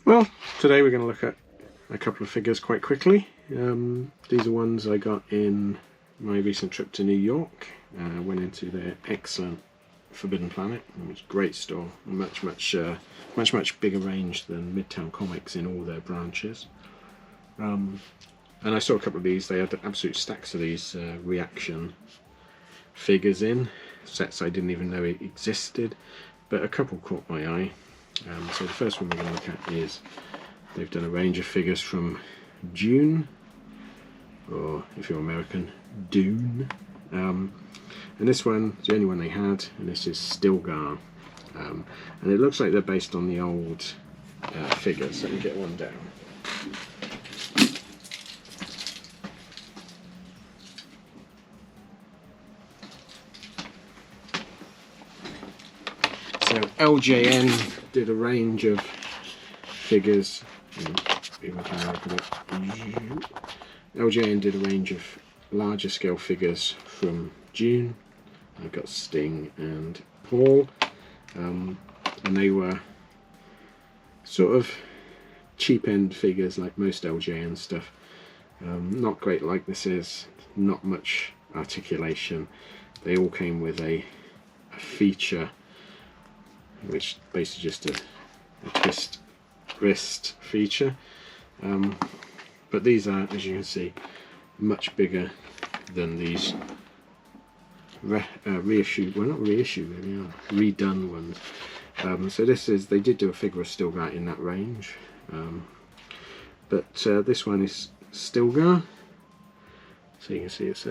Well, today we're going to look at a couple of figures quite quickly. These are ones I got in my recent trip to New York. Went into their excellent Forbidden Planet, which is a great store, much bigger range than Midtown Comics in all their branches. And I saw a couple of these. They had absolute stacks of these reaction figures in sets I didn't even know it existed, but a couple caught my eye. So the first one we're going to look at is they've done a range of figures from Dune, or if you're American, Dune. And this one is the only one they had, and this is Stilgar. And it looks like they're based on the old figures. Let me get one down. So LJN did a range of figures. LJN did a range of larger scale figures from Dune. I've got Sting and Paul, and they were sort of cheap end figures like most LJN stuff. Not great likenesses, not much articulation. They all came with a feature, which basically just a twist wrist feature. But these are, as you can see, much bigger than these reissued, well not reissued really, redone ones. So this is, they did do a figure of Stilgar in that range, but this one is Stilgar. So you can see it's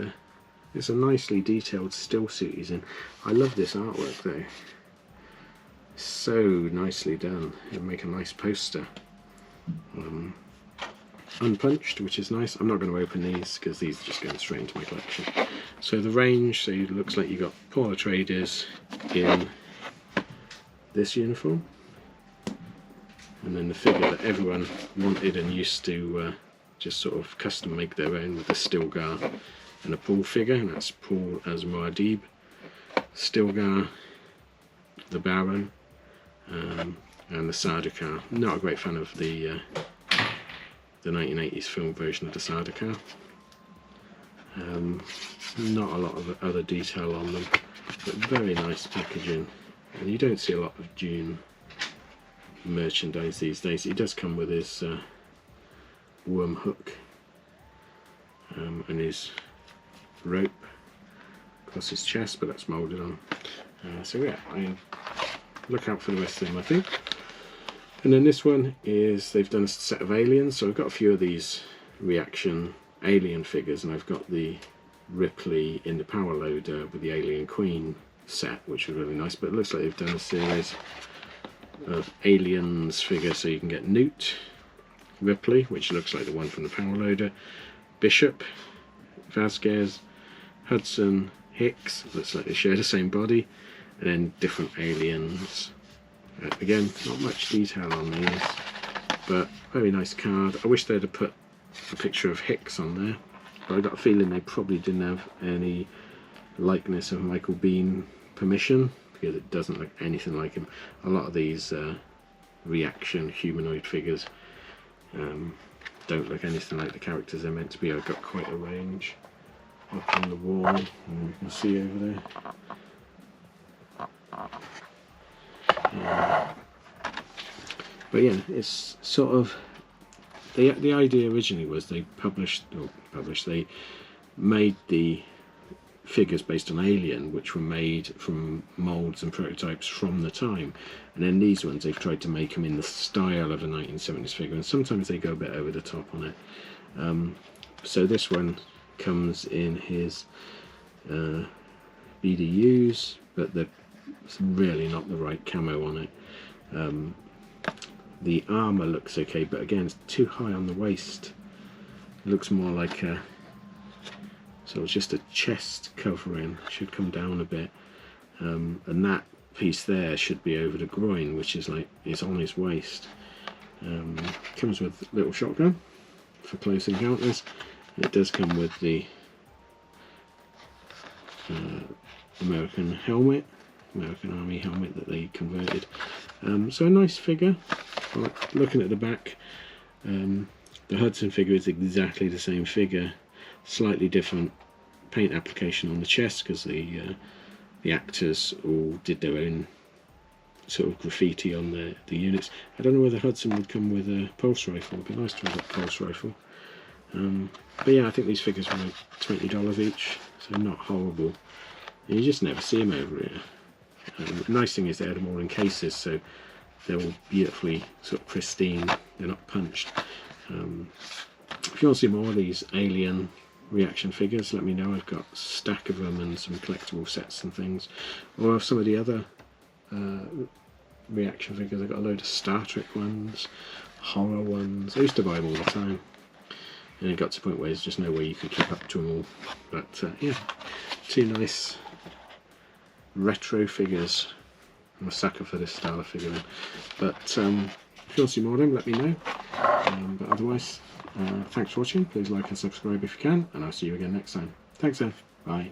a nicely detailed still suit he's in. I love this artwork though. So nicely done. It'll make a nice poster. Unpunched, which is nice. I'm not going to open these because these are just going straight into my collection. So the range, so it looks like you got Paul Atreides in this uniform, and then the figure that everyone wanted and used to just sort of custom make their own with the Stilgar and a Paul figure, and that's Paul as Muad'Dib, Stilgar, the Baron, and the Sardaukar. Not a great fan of the 1980s film version of the Sardaukar. Not a lot of other detail on them, but very nice packaging. And you don't see a lot of Dune merchandise these days. He does come with his worm hook and his rope across his chest, but that's moulded on. So yeah, look out for the rest of them, I think. And then this one is, they've done a set of aliens. So I've got a few of these reaction alien figures, and I've got the Ripley in the power loader with the Alien Queen set, which is really nice. But it looks like they've done a series of aliens figures, so you can get Newt, Ripley, which looks like the one from the power loader, Bishop, Vasquez, Hudson, Hicks, looks like they share the same body, and then different aliens. Again, not much detail on these, but very nice card. I wish they'd have put a picture of Hicks on there, but I got a feeling they probably didn't have any likeness of Michael Biehn permission, because it doesn't look anything like him. A lot of these reaction humanoid figures don't look anything like the characters they're meant to be. I've got quite a range up on the wall, and you can see over there. But yeah, it's sort of the idea originally was they they made the figures based on Alien, which were made from moulds and prototypes from the time, and then these ones they've tried to make them in the style of a 1970s figure, and sometimes they go a bit over the top on it. So this one comes in his BDUs, but it's really not the right camo on it. The armour looks okay, but again it's too high on the waist. It looks more like a, so it's just a chest covering, should come down a bit, and that piece there should be over the groin, which is like, it's on his waist. Comes with a little shotgun for close encounters. It does come with the American helmet, American Army helmet that they converted. So a nice figure. Looking at the back, the Hudson figure is exactly the same figure, slightly different paint application on the chest because the actors all did their own sort of graffiti on the units. I don't know whether Hudson would come with a pulse rifle. It'd be nice to have a pulse rifle. But yeah, I think these figures were like $20 each, so not horrible. And you just never see them over here. The nice thing is they had them all in cases, so they're all beautifully sort of pristine. They're not punched. If you want to see more of these Alien reaction figures, let me know. I've got a stack of them and some collectible sets and things. Or of some of the other reaction figures. I've got a load of Star Trek ones, horror ones. I used to buy them all the time, and it got to the point where there's just no way you could keep up to them all. But yeah, two nice retro figures. I'm a sucker for this style of figurine. But if you want to see more of them, let me know. But otherwise, thanks for watching. Please like and subscribe if you can, and I'll see you again next time. Thanks, Ev. Bye.